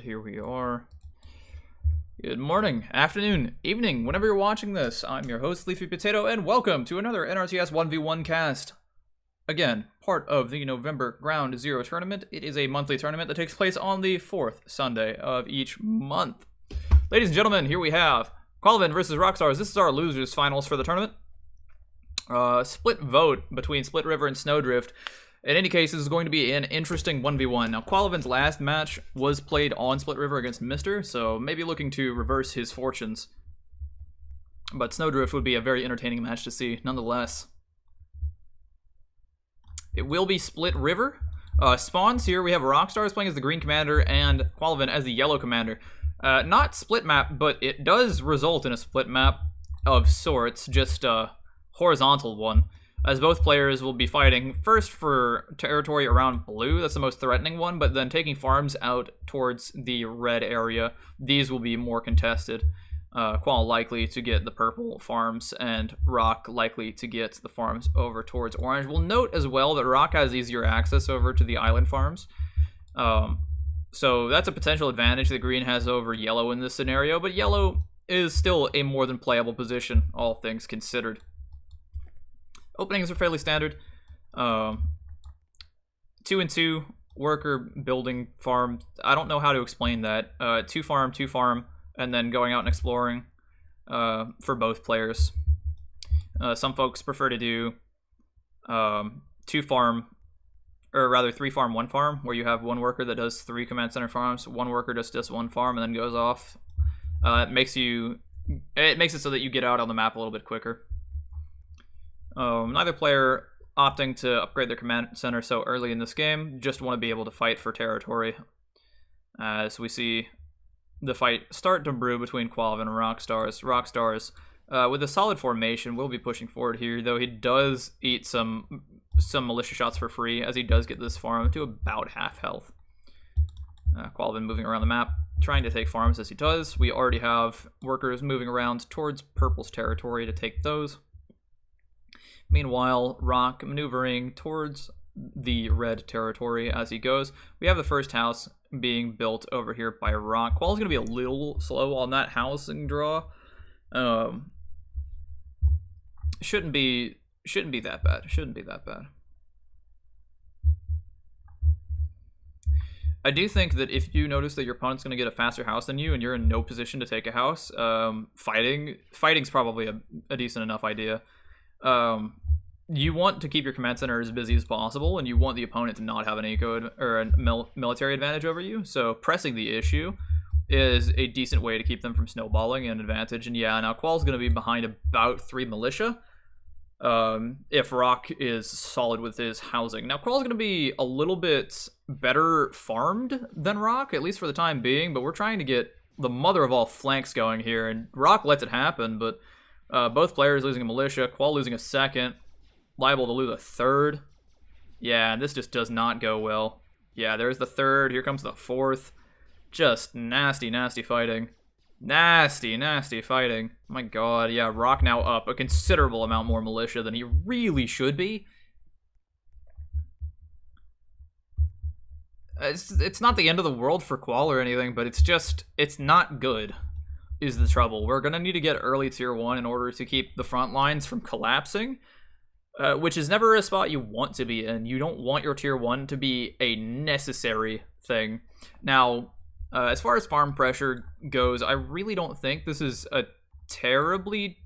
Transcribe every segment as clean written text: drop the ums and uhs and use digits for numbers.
And here we are. Good morning, afternoon, evening, whenever you're watching this. I'm your host, Leafy Potato, and welcome to another NRTS 1v1 cast. Again, part of the November Ground Zero tournament. It is a monthly tournament that takes place on the 4th Sunday of each month. Ladies and gentlemen, here we have qalavan versus Rockstarz. This is our losers finals for the tournament. Split vote between Split River and Snowdrift. In any case, this is going to be an interesting 1v1. Now, qalavan's last match was played on Split River against Mr., so maybe looking to reverse his fortunes. But Snowdrift would be a very entertaining match to see, nonetheless. It will be Split River. Spawns here, we have Rockstarz playing as the green commander and qalavan as the yellow commander. Not split map, but it does result in a split map of sorts, just a horizontal one, as both players will be fighting first for territory around blue. That's the most threatening one, but then taking farms out towards the red area. These will be more contested. Qual likely to get the purple farms, and Rock likely to get the farms over towards orange. We'll note as well that Rock has easier access over to the island farms. So that's a potential advantage that green has over yellow in this scenario, but yellow is still a more than playable position, all things considered. Openings are fairly standard. 2 and 2 worker building farm. I don't know how to explain that. 2 farm, and then going out and exploring for both players. Some folks prefer to do 2 farm, or rather 3 farm, 1 farm, where you have 1 worker that does 3 command center farms, 1 worker does just 1 farm, and then goes off. It makes it so that you get out on the map a little bit quicker. Neither player opting to upgrade their command center so early in this game, just want to be able to fight for territory. As we see the fight start to brew between qalavan and Rockstarz. Rockstarz, with a solid formation, will be pushing forward here, though he does eat some militia shots for free, as he does get this farm to about half health. qalavan moving around the map, trying to take farms as he does. We already have workers moving around towards purple's territory to take those. Meanwhile, Rock maneuvering towards the red territory as he goes. We have the first house being built over here by Rock. Qual's going to be a little slow on that housing draw. Shouldn't be that bad. Shouldn't be that bad. I do think that if you notice that your opponent's going to get a faster house than you and you're in no position to take a house, fighting's probably a decent enough idea. You want to keep your command center as busy as possible, and you want the opponent to not have an eco or a military advantage over you. So pressing the issue is a decent way to keep them from snowballing an advantage. And yeah, now Qual's going to be behind about 3 militia if Rock is solid with his housing. Now Qual's going to be a little bit better farmed than Rock, at least for the time being, but we're trying to get the mother of all flanks going here, and Rock lets it happen, but both players losing a militia, Qual losing a second, liable to lose a third. Yeah, this just does not go well. Yeah, there's the third. Here comes the fourth. Just nasty, nasty fighting. Nasty, nasty fighting. My god, yeah, Rock now up a considerable amount more militia than he really should be. It's not the end of the world for Qual or anything, but it's not good, is the trouble. We're going to need to get early tier 1 in order to keep the front lines from collapsing, which is never a spot you want to be in. You don't want your tier 1 to be a necessary thing. Now, as far as farm pressure goes, I really don't think this is a terribly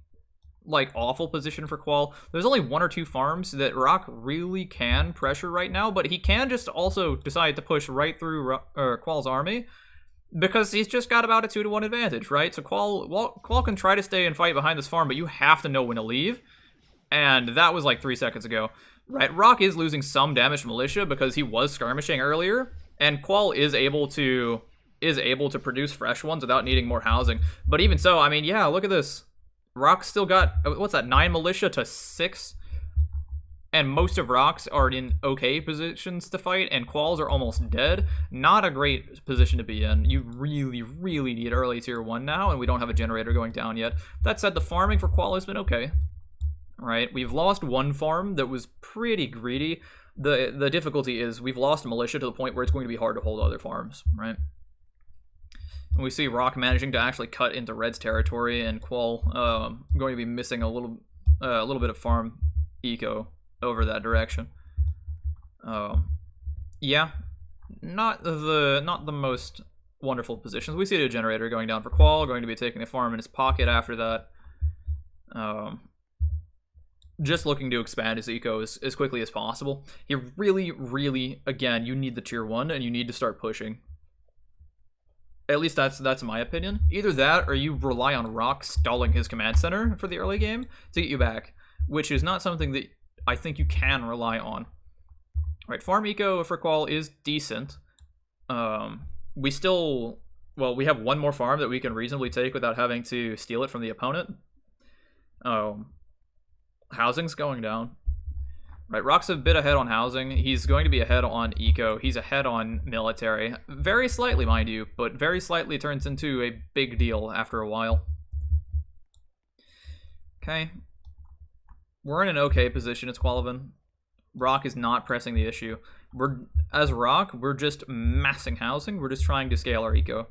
awful position for Qual. There's only 1 or 2 farms that Rock really can pressure right now, but he can just also decide to push right through Qual's army, because he's just got about a 2-to-1 advantage, right? So Qual can try to stay and fight behind this farm, but you have to know when to leave. And that was like 3 seconds ago, right? Rock is losing some damaged militia because he was skirmishing earlier, and Qual is able to produce fresh ones without needing more housing. But even so, I mean, yeah, look at this. Rock's still got, what's that, 9 militia to 6? And most of Rock's are in okay positions to fight, and Qual's are almost dead. Not a great position to be in. You really, really need early tier 1 now, and we don't have a generator going down yet. That said, the farming for Qual has been okay. Right, we've lost 1 farm that was pretty greedy. The difficulty is we've lost militia to the point where it's going to be hard to hold other farms, right? We see Rock managing to actually cut into Red's territory, and Qual going to be missing a little bit of farm eco over that direction. Yeah, not the most wonderful positions. We see the generator going down for Qual, going to be taking the farm in his pocket after that. Just looking to expand his eco as quickly as possible. He really, again, you need the tier 1 and you need to start pushing. At least that's my opinion. Either that or you rely on Rock stalling his command center for the early game to get you back, which is not something that I think you can rely on. Right, farm eco for Qual is decent. We have one more farm that we can reasonably take without having to steal it from the opponent. Housing's going down. Right, Rock's a bit ahead on housing. He's going to be ahead on eco. He's ahead on military. Very slightly, mind you, but very slightly turns into a big deal after a while. Okay. We're in an okay position as qalavan. Rock is not pressing the issue. As Rock, we're just massing housing. We're just trying to scale our eco,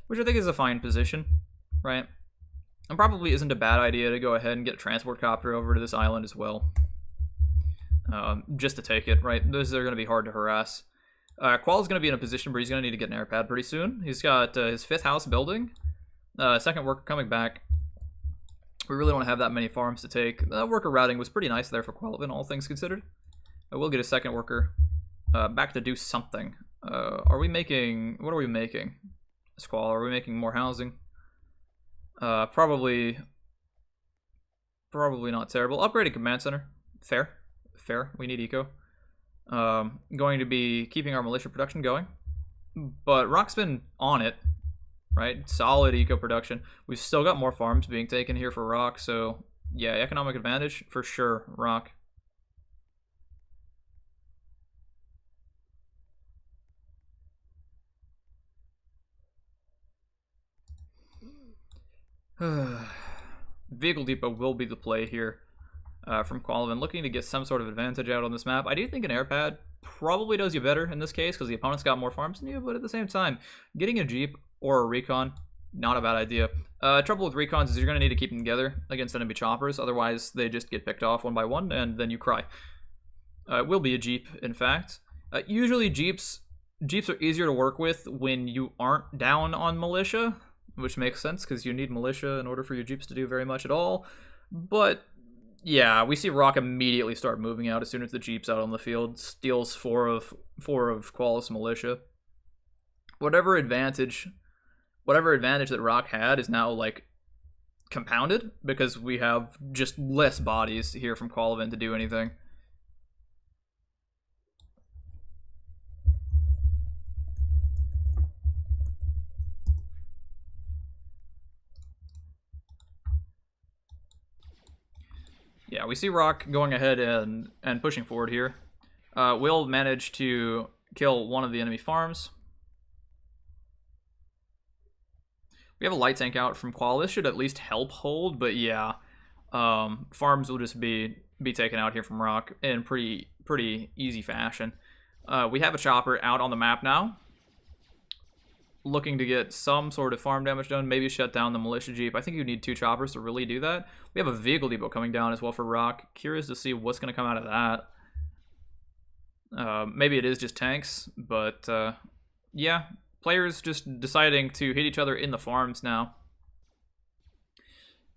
which I think is a fine position, right? And probably isn't a bad idea to go ahead and get a transport copter over to this island as well. Just to take it, right? Those are going to be hard to harass. Qual's going to be in a position where he's going to need to get an air pad pretty soon. He's got his 5th house building. Second worker coming back. We really don't have that many farms to take. Worker routing was pretty nice there for qalavan, all things considered. I will get a second worker back to do something. Are we making... What are we making? Squall, are we making more housing? Probably not terrible. Upgraded command center. Fair. We need eco. Going to be keeping our militia production going. But Rock's been on it, right? Solid eco production. We've still got more farms being taken here for Rock, so yeah, economic advantage for sure, Rock. Vehicle depot will be the play here from qalavan, looking to get some sort of advantage out on this map. I do think an air pad probably does you better in this case because the opponent's got more farms than you, but at the same time, getting a Jeep or a recon, not a bad idea. Trouble with recons is you're going to need to keep them together against enemy choppers, otherwise they just get picked off one by one and then you cry. It will be a Jeep, in fact. Usually Jeeps are easier to work with when you aren't down on militia, which makes sense because you need militia in order for your Jeeps to do very much at all. But yeah, we see Rock immediately start moving out as soon as the Jeep's out on the field. Steals four of Qual's militia. Whatever advantage that Rock had is now like compounded because we have just less bodies here from qalavan to do anything. Yeah, we see Rock going ahead and pushing forward here. We'll manage to kill one of the enemy farms. We have a light tank out from Qual. This should at least help hold, but yeah, farms will just be taken out here from Rock in pretty easy fashion. We have a chopper out on the map now, looking to get some sort of farm damage done, maybe shut down the militia Jeep. I think you need 2 choppers to really do that. We have a vehicle depot coming down as well for Rock. Curious to see what's going to come out of that. Maybe it is just tanks, but yeah, players just deciding to hit each other in the farms now.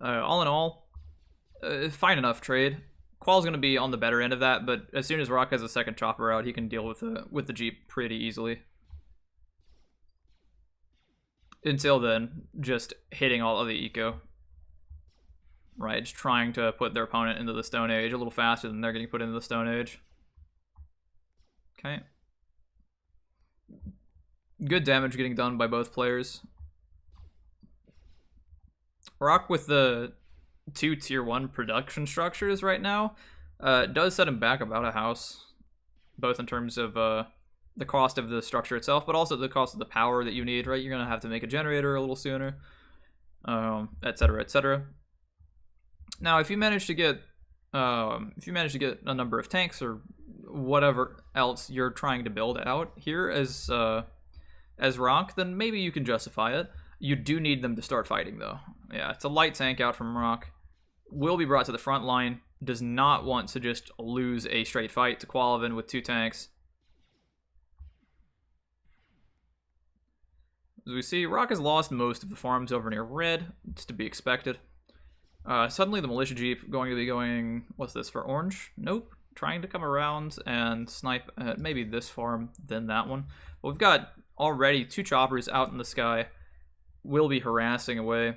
All in all, fine enough trade. Qual's going to be on the better end of that, but as soon as Rock has a second chopper out, he can deal with the Jeep pretty easily. Until then, just hitting all of the eco. Right, just trying to put their opponent into the Stone Age a little faster than they're getting put into the Stone Age. Okay. Good damage getting done by both players. Rock with the 2 tier 1 production structures right now does set him back about a house, both in terms of the cost of the structure itself, but also the cost of the power that you need, right? You're going to have to make a generator a little sooner, etc., etc. Now, if you manage to get a number of tanks or whatever else you're trying to build out here as Rock, then maybe you can justify it. You do need them to start fighting, though. Yeah, it's a light tank out from Rock. Will be brought to the front line. Does not want to just lose a straight fight to qalavan with 2 tanks. As we see, Rock has lost most of the farms over near red. It's to be expected. Suddenly the militia jeep going to be going... What's this, for orange? Nope. Trying to come around and snipe at maybe this farm, then that one. But we've got already 2 choppers out in the sky. Will be harassing away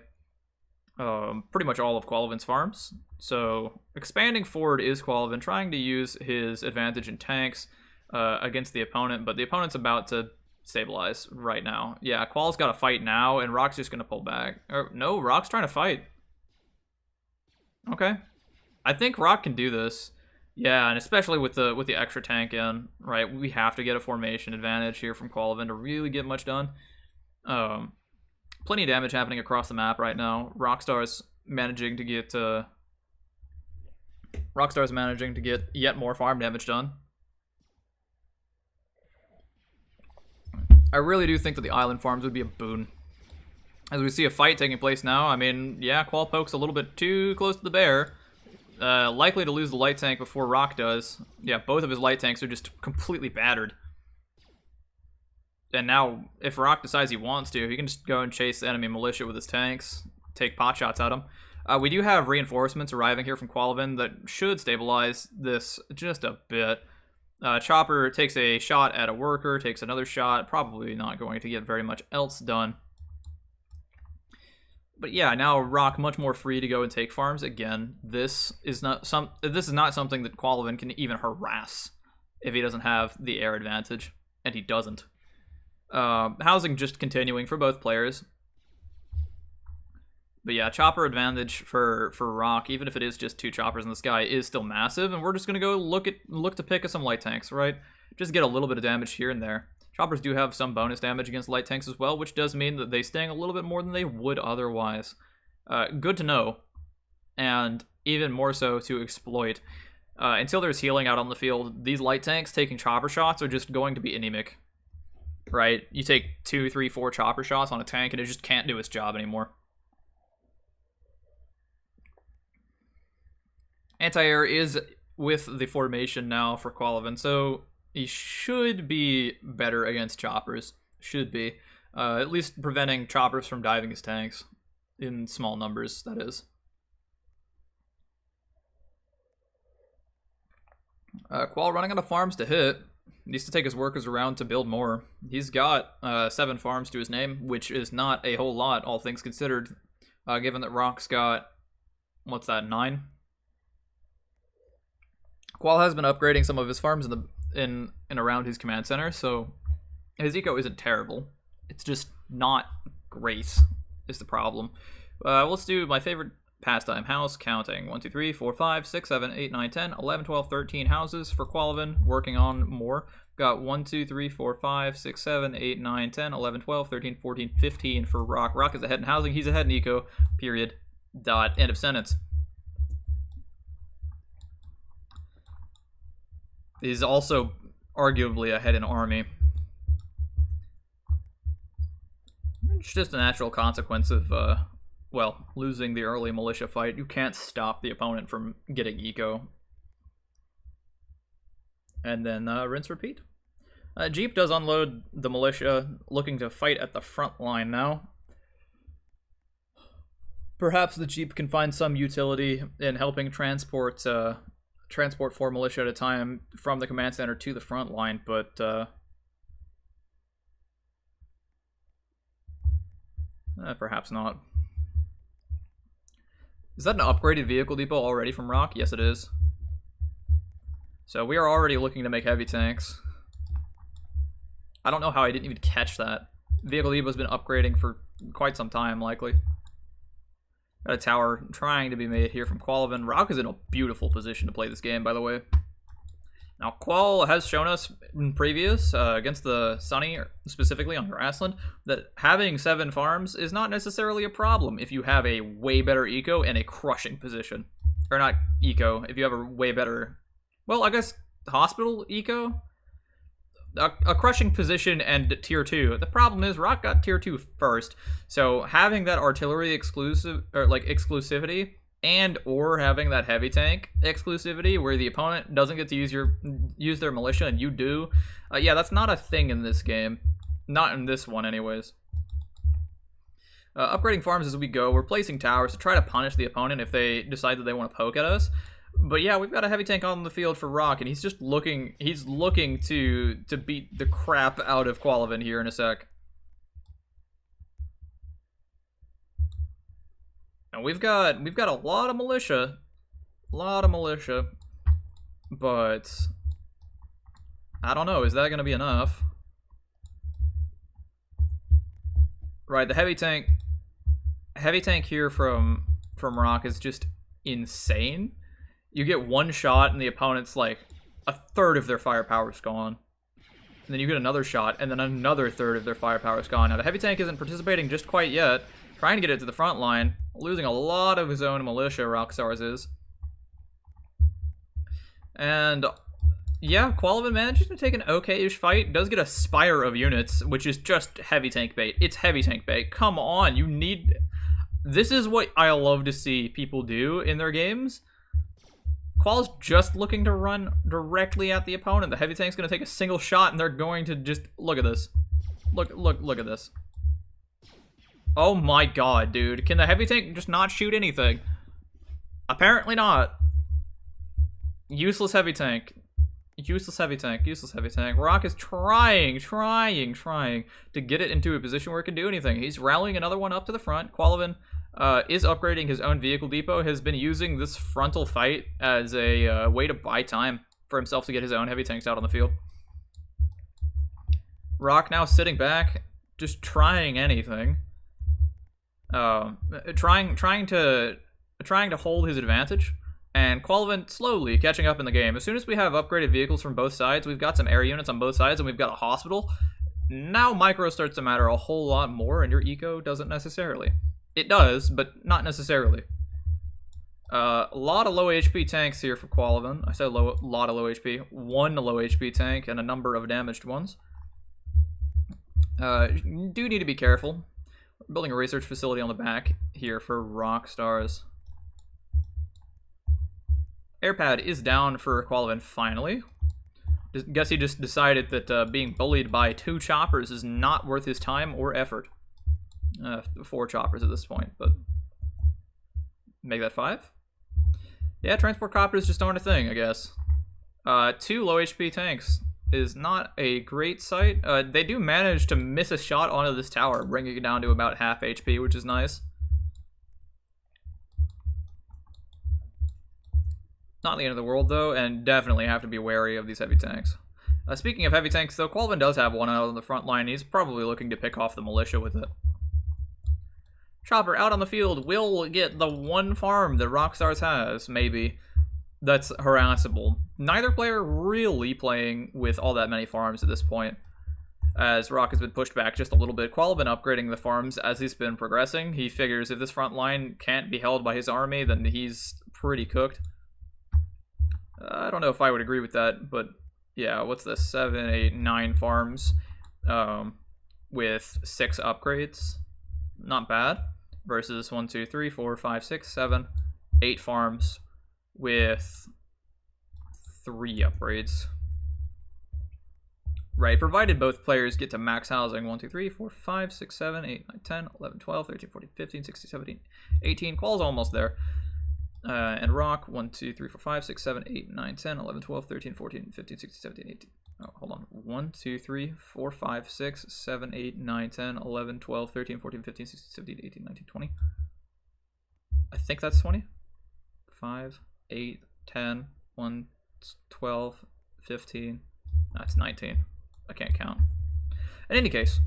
pretty much all of qalavan's farms. So expanding forward is qalavan, trying to use his advantage in tanks against the opponent, but the opponent's about to stabilize right now. Yeah, Qual's got to fight now, and Rock's just going to pull back. No, Rock's trying to fight. Okay. I think Rock can do this. Yeah, and especially with the extra tank in, right? We have to get a formation advantage here from qalavan to really get much done. Plenty of damage happening across the map right now. Rockstar's managing to get yet more farm damage done. I really do think that the island farms would be a boon. As we see a fight taking place now, I mean, yeah, Qual pokes a little bit too close to the bear. Likely to lose the light tank before Rock does. Yeah, both of his light tanks are just completely battered. And now, if Rock decides he wants to, he can just go and chase the enemy militia with his tanks, take pot shots at him. We do have reinforcements arriving here from qalavan that should stabilize this just a bit. Chopper takes a shot at a worker, takes another shot, probably not going to get very much else done. But yeah, now Rock much more free to go and take farms again. This is not something that qalavan can even harass if he doesn't have the air advantage, and he doesn't. Housing just continuing for both players. But yeah, chopper advantage for Rock, even if it is just 2 choppers in the sky, is still massive, and we're just gonna go look to pick at some light tanks, right? Just get a little bit of damage here and there. Choppers do have some bonus damage against light tanks as well, which does mean that they sting a little bit more than they would otherwise. Good to know, and even more so to exploit. Until there's healing out on the field, these light tanks taking chopper shots are just going to be anemic. Right? You take 2, 3, 4 chopper shots on a tank and it just can't do its job anymore. Anti-air is with the formation now for qalavan, so he should be better against choppers. Should be. At least preventing choppers from diving his tanks. In small numbers, that is. Qual running out of farms to hit. Needs to take his workers around to build more. He's got 7 farms to his name, which is not a whole lot, all things considered, given that Rock's got, what's that, 9? Qual has been upgrading some of his farms in and around his command center, so his eco isn't terrible. It's just not great, is the problem. Let's do my favorite pastime, house counting. 1, 2, 3, 4, 5, 6, 7, 8, 9, 10, 11, 12, 13 houses for qalavan, working on more. Got 1, 2, 3, 4, 5, 6, 7, 8, 9, 10, 11, 12, 13, 14, 15 for Rock. Rock is ahead in housing, he's ahead in eco, period, dot, end of sentence. He's also arguably ahead in army. It's just a natural consequence of, well, losing the early militia fight. You can't stop the opponent from getting eco. And then rinse, repeat. Jeep does unload the militia, looking to fight at the front line now. Perhaps the Jeep can find some utility in helping transport 4 militia at a time from the command center to the front line, but perhaps not. Is that an upgraded vehicle depot already from Rock? Yes, it is. So we are already looking to make heavy tanks. I don't know how I didn't even catch that. Vehicle depot's been upgrading for quite some time, likely. Got a tower trying to be made here from qalavan. Rock is in a beautiful position to play this game, by the way. Now, Qual has shown us in previous, against the Sunny, specifically on Grassland, that having 7 farms is not necessarily a problem if you have a way better eco and a crushing position. Or not eco, if you have a way better... Well, I guess hospital eco? a crushing position and tier 2. The problem is Rock got tier 2 first, so having that artillery exclusive or like exclusivity and or having that heavy tank exclusivity where the opponent doesn't get to use their militia and you do, yeah, that's not a thing in this game. Not in this one anyways. Upgrading farms as we go. We're placing towers to try to punish the opponent if they decide that they want to poke at us. But yeah, we've got a heavy tank on the field for Rock, and he's just looking to beat the crap out of qalavan here in a sec. And we've got a lot of militia. But I don't know, is that gonna be enough? Right, the heavy tank here from Rock is just insane. You get one shot and the opponent's like a third of their firepower is gone. And then you get another shot and then another third of their firepower is gone. Now the heavy tank isn't participating just quite yet, trying to get it to the front line, losing a lot of his own militia, Rockstarz is. And yeah, qalavan manages to take an okay-ish fight. Does get a spire of units, which is just heavy tank bait. It's heavy tank bait. Come on, you need... This is what I love to see people do in their games. Qual's just looking to run directly at the opponent. The heavy tank's going to take a single shot, and they're going to just... Look at this. Look at this. Oh my god, dude. Can the heavy tank just not shoot anything? Apparently not. Useless heavy tank. Useless heavy tank. Rock is trying to get it into a position where it can do anything. He's rallying another one up to the front. qalavan is upgrading his own vehicle depot, has been using this frontal fight as a way to buy time for himself to get his own heavy tanks out on the field. Rock now sitting back, just trying anything. Trying to hold his advantage. And qalavan slowly catching up in the game. As soon as we have upgraded vehicles from both sides, we've got some air units on both sides, and we've got a hospital. Now micro starts to matter a whole lot more, and your eco doesn't necessarily. It does, but not necessarily. A lot of low HP tanks here for qalavan. I said a lot of low HP. One low HP tank and a number of damaged ones. You do need to be careful. We're building a research facility on the back here for Rockstarz. Airpad is down for qalavan finally. Guess he just decided that being bullied by 2 choppers is not worth his time or effort. 4 choppers at this point, but make that 5? Yeah, transport copters just aren't a thing, I guess. 2 low HP tanks is not a great sight. They do manage to miss a shot onto this tower, bringing it down to about half HP, which is nice. Not the end of the world, though, and definitely have to be wary of these heavy tanks. Speaking of heavy tanks, though, qalavan does have one out on the front line. He's probably looking to pick off the militia with it. Chopper out on the field will get the one farm that Rockstarz has, maybe, that's harassable. Neither player really playing with all that many farms at this point, as Rock has been pushed back just a little bit. qalavan upgrading the farms as he's been progressing. He figures if this front line can't be held by his army, then he's pretty cooked. I don't know if I would agree with that, but yeah, what's this? 7, 8, 9 farms with 6 upgrades. Not bad. Versus 1, 2, 3, 4, 5, 6, 7, 8 farms with 3 upgrades. Right, provided both players get to max housing. 1, 2, 3, 4, 5, 6, 7, 8, 9, 10, 11, 12, 13, 14, 15, 16, 17, 18. Qual's almost there. And Rock, 1, 2, 3, 4, 5, 6, 7, 8, 9, 10, 11, 12, 13, 14, 15, 16, 17, 18. Oh, hold on. 1, 2, 3, 4, 5, 6, 7, 8, 9, 10, 11, 12, 13, 14, 15, 16, 17, 18, 19, 20. I think that's 20. 5, 8, 10, 1, 12, 15. That's 19. I can't count. In any case.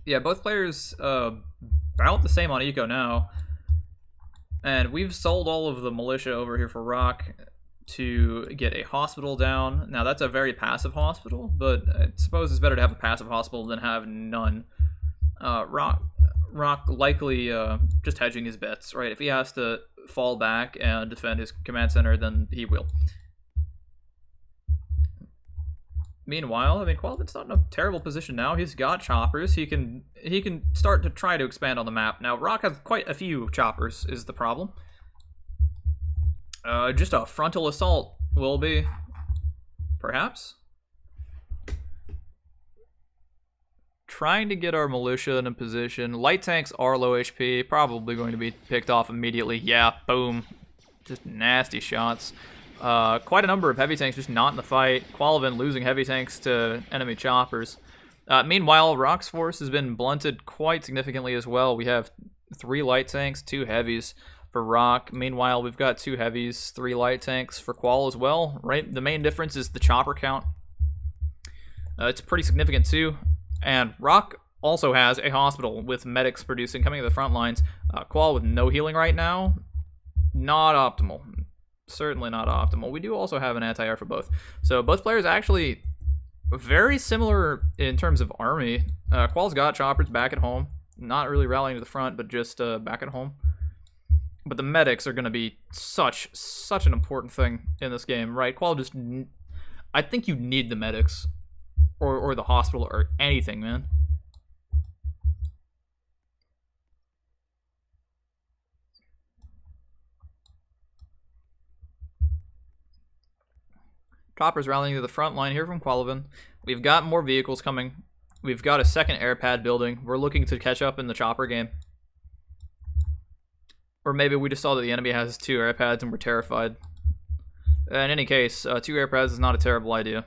Yeah, both players about the same on eco now. And we've sold all of the militia over here for Rock to get a hospital down. Now, that's a very passive hospital, but I suppose it's better to have a passive hospital than have none. Rock likely just hedging his bets, right? If he has to fall back and defend his command center, then he will. Meanwhile, I mean, Qualavan's not in a terrible position now. He's got choppers. He can start to try to expand on the map. Now, Rock has quite a few choppers, is the problem. Just a frontal assault will be, perhaps. Trying to get our militia in a position. Light tanks are low HP, probably going to be picked off immediately. Yeah, boom. Just nasty shots. Quite a number of heavy tanks just not in the fight. Qalavan losing heavy tanks to enemy choppers. Meanwhile, Rock's force has been blunted quite significantly as well. We have 3 light tanks, 2 heavies for Rock. Meanwhile, we've got 2 heavies, 3 light tanks for Qual as well, right? The main difference is the chopper count. It's pretty significant too. And Rock also has a hospital with medics producing, coming to the front lines. Qual with no healing right now, not optimal. Certainly not optimal. We do also have an anti-air for both. So both players actually very similar in terms of army. Qual's got choppers back at home. Not really rallying to the front, but just back at home. But the medics are going to be such an important thing in this game, right? Qual just... I think you need the medics. Or the hospital or anything, man. Choppers rallying to the front line here from Qalavan. We've got more vehicles coming. We've got a second air pad building. We're looking to catch up in the chopper game. Or maybe we just saw that the enemy has 2 air pads and we're terrified. In any case, 2 air pads is not a terrible idea.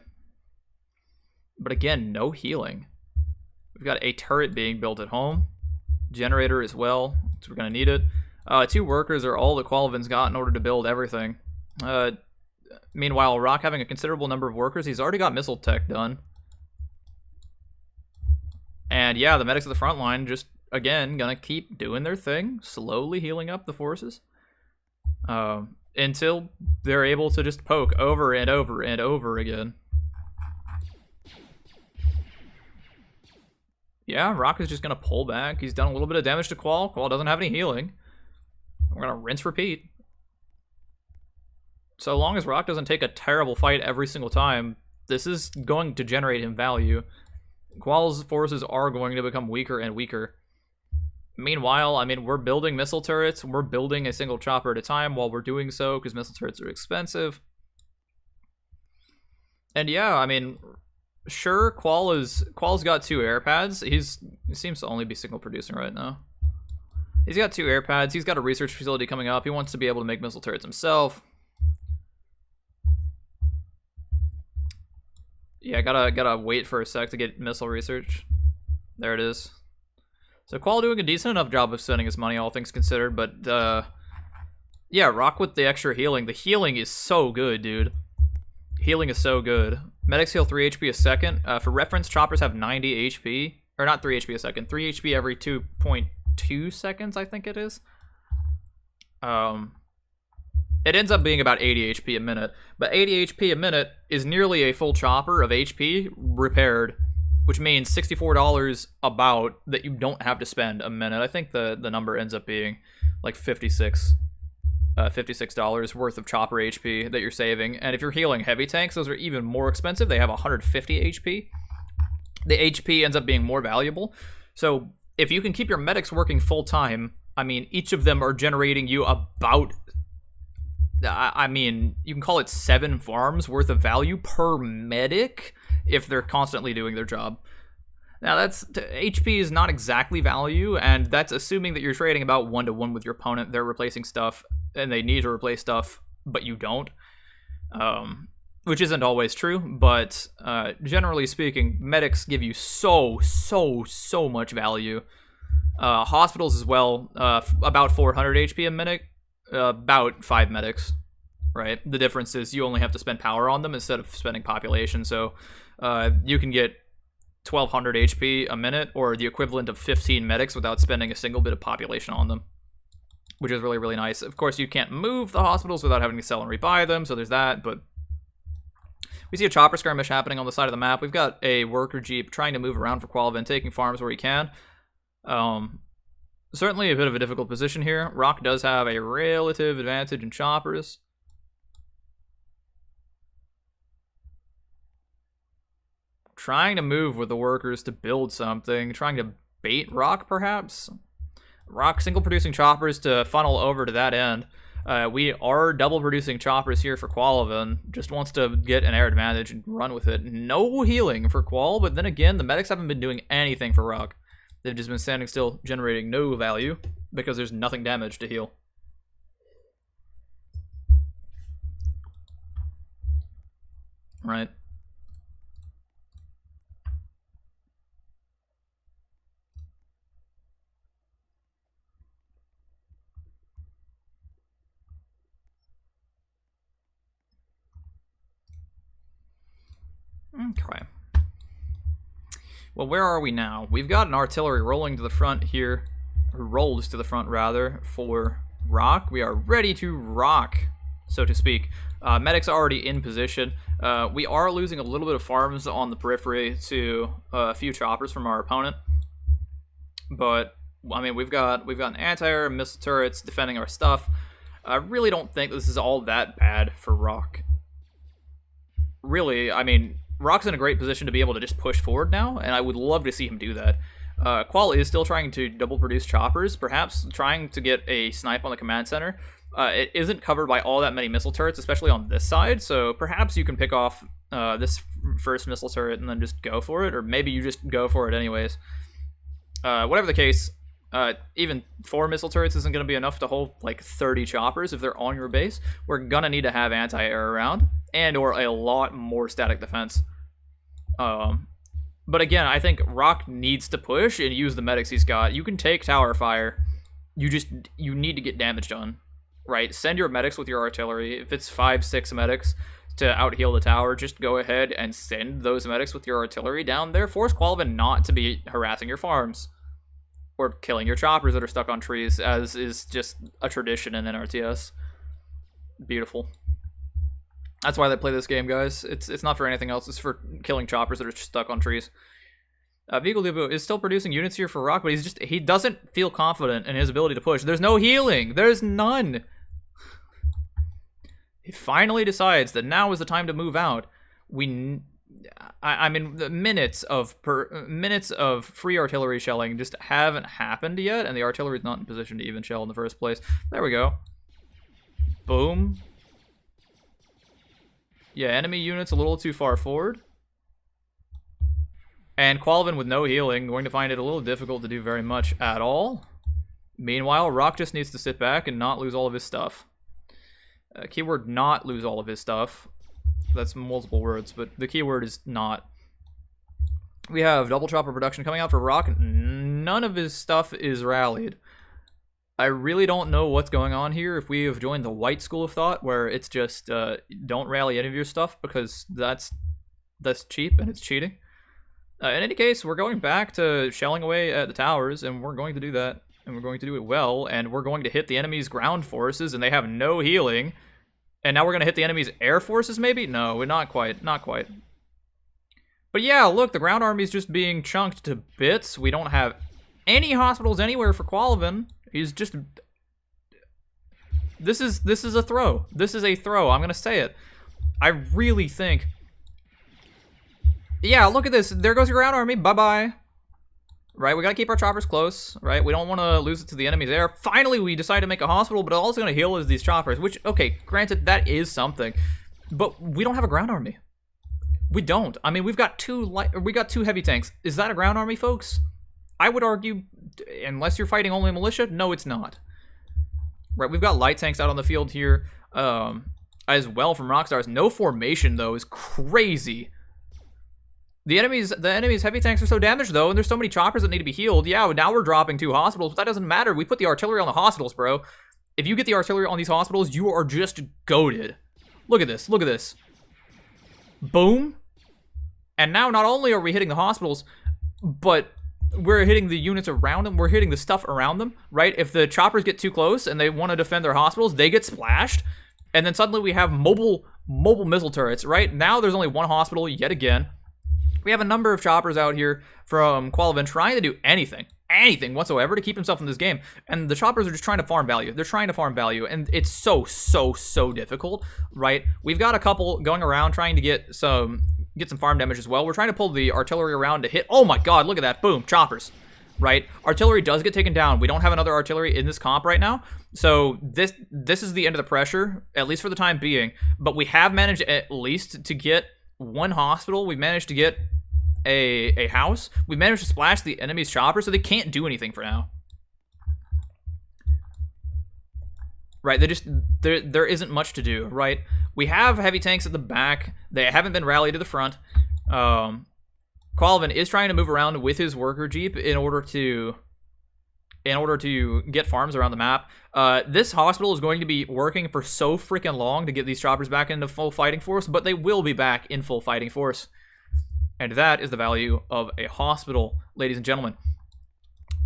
But again, no healing. We've got a turret being built at home. Generator as well, so we're going to need it. 2 workers are all that Qalavan's got in order to build everything. Meanwhile, Rock having a considerable number of workers. He's already got missile tech done. And yeah, the medics at the front line just, again, going to keep doing their thing. Slowly healing up the forces. Until they're able to just poke over and over and over again. Yeah, Rock is just going to pull back. He's done a little bit of damage to Qual. Qual doesn't have any healing. We're going to rinse, repeat. So long as Rock doesn't take a terrible fight every single time, this is going to generate him value. Qual's forces are going to become weaker and weaker. Meanwhile, I mean, we're building missile turrets. We're building a single chopper at a time while we're doing so, because missile turrets are expensive. And yeah, I mean... Sure, Qual's got 2 air pads. He seems to only be single producing right now. He's got 2 air pads. He's got a research facility coming up. He wants to be able to make missile turrets himself. Yeah, gotta wait for a sec to get missile research. There it is. So Qual doing a decent enough job of spending his money, all things considered. But yeah, Rock with the extra healing. The healing is so good, dude. Healing is so good. Medics heal 3 HP a second. For reference, choppers have 90 HP. Or not 3 HP a second. 3 HP every 2.2 seconds, I think it is. It ends up being about 80 HP a minute. But 80 HP a minute is nearly a full chopper of HP repaired. Which means $64 about that you don't have to spend a minute. I think the number ends up being like $56 worth of chopper HP that you're saving. And if you're healing heavy tanks, those are even more expensive. They have 150 HP. The HP ends up being more valuable. So if you can keep your medics working full time, I mean, each of them are generating you about, I mean, you can call it 7 farms worth of value per medic if they're constantly doing their job. Now, HP is not exactly value, and that's assuming that you're trading about 1-to-1 with your opponent. They're replacing stuff, and they need to replace stuff, but you don't. Which isn't always true, but generally speaking, medics give you so much value. Hospitals as well, about 400 HP a minute, about 5 medics, right? The difference is you only have to spend power on them instead of spending population, so you can get 1200 HP a minute, or the equivalent of 15 medics without spending a single bit of population on them, which is really, really nice. Of course, you can't move the hospitals without having to sell and rebuy them, so there's that, but we see a chopper skirmish happening on the side of the map. We've got a worker jeep trying to move around for Qalavan, taking farms where he can. Certainly a bit of a difficult position here. Rock does have a relative advantage in choppers. trying to move with the workers to build something, trying to bait Rock, perhaps? Rock single producing choppers to funnel over to that end. We are double producing choppers here for qalavan. Just wants to get an air advantage and run with it. No healing for Qual, but then again, the medics haven't been doing anything for Rock. They've just been standing still, generating no value, because there's nothing damage to heal. Right. Okay. Well, where are we now? We've got an artillery rolling to the front here, or rolls to the front rather, for Rock. We are ready to rock, so to speak. Medics are already in position. We are losing a little bit of farms on the periphery to a few choppers from our opponent, but I mean we've got an anti-air, missile turrets defending our stuff. I really don't think this is all that bad for Rock. Really, I mean, Rock's in a great position to be able to just push forward now, and I would love to see him do that. Qual is still trying to double produce choppers, perhaps trying to get a snipe on the command center. It isn't covered by all that many missile turrets, especially on this side, so perhaps you can pick off this first missile turret and then just go for it, or maybe you just go for it anyways. Whatever the case, even 4 missile turrets isn't going to be enough to hold like 30 choppers if they're on your base. We're going to need to have anti-air around, and or a lot more static defense. But again, I think Rock needs to push and use the medics he's got. You can take tower fire. You need to get damage done, right? Send your medics with your artillery. If it's 5-6 medics to out-heal the tower, just go ahead and send those medics with your artillery down there. Force qalavan not to be harassing your farms or killing your choppers that are stuck on trees, as is just a tradition in NRTS. Beautiful. That's why they play this game, guys. It's not for anything else. It's for killing choppers that are stuck on trees. Vigo Libo is still producing units here for Rock, but he doesn't feel confident in his ability to push. There's no healing. There's none. He finally decides that now is the time to move out. I mean, the minutes of free artillery shelling just haven't happened yet, and the artillery is not in position to even shell in the first place. There we go. Boom. Yeah, enemy units a little too far forward. And qalavan with no healing, going to find it a little difficult to do very much at all. Meanwhile, Rock just needs to sit back and not lose all of his stuff. Keyword not lose all of his stuff. That's multiple words, but the keyword is not. We have double chopper production coming out for Rock. None of his stuff is rallied. I really don't know what's going on here. If we have joined the white school of thought, where it's just don't rally any of your stuff because that's cheap and it's cheating. In any case, we're going back to shelling away at the towers, and we're going to do that, and we're going to do it well, and we're going to hit the enemy's ground forces, and they have no healing. And now we're going to hit the enemy's air forces, maybe? No, not quite. Not quite. But yeah, look, the ground army's just being chunked to bits. We don't have any hospitals anywhere for qalavan. He's just... This is a throw. This is a throw. I'm going to say it. I really think... Yeah, look at this. There goes your ground army. Bye-bye. Right, we got to keep our choppers close, right? We don't want to lose it to the enemy's air. Finally, we decide to make a hospital, but all it's going to heal is these choppers, which, okay, granted, that is something. But we don't have a ground army. We don't. I mean, we've got two heavy tanks. Is that a ground army, folks? I would argue, unless you're fighting only militia, no, it's not. Right, we've got light tanks out on the field here as well from Rockstarz. No formation, though, is crazy. The enemy's heavy tanks are so damaged, though, and there's so many choppers that need to be healed. Yeah, now we're dropping 2 hospitals, but that doesn't matter. We put the artillery on the hospitals, bro. If you get the artillery on these hospitals, you are just goated. Look at this. Look at this. Boom. And now not only are we hitting the hospitals, but we're hitting the units around them. We're hitting the stuff around them, right? If the choppers get too close and they want to defend their hospitals, they get splashed. And then suddenly we have mobile missile turrets, right? Now there's only 1 hospital yet again. We have a number of choppers out here from qalavan trying to do anything whatsoever to keep himself in this game. And the choppers are just trying to farm value. They're trying to farm value. And it's so difficult, right? We've got a couple going around trying to get some get some farm damage as well. We're trying to pull the artillery around to hit. Oh my god, look at that. Boom, choppers. Right? Artillery does get taken down. We don't have another artillery in this comp right now. So this is the end of the pressure, at least for the time being. But we have managed at least to get one hospital. We've managed to get a house. We've managed to splash the enemy's chopper, so they can't do anything for now. Right, there isn't much to do, right? We have heavy tanks at the back. They haven't been rallied to the front. Qalavan is trying to move around with his worker jeep in order to get farms around the map. This hospital is going to be working for so freaking long to get these choppers back into full fighting force, but they will be back in full fighting force. And that is the value of a hospital, ladies and gentlemen.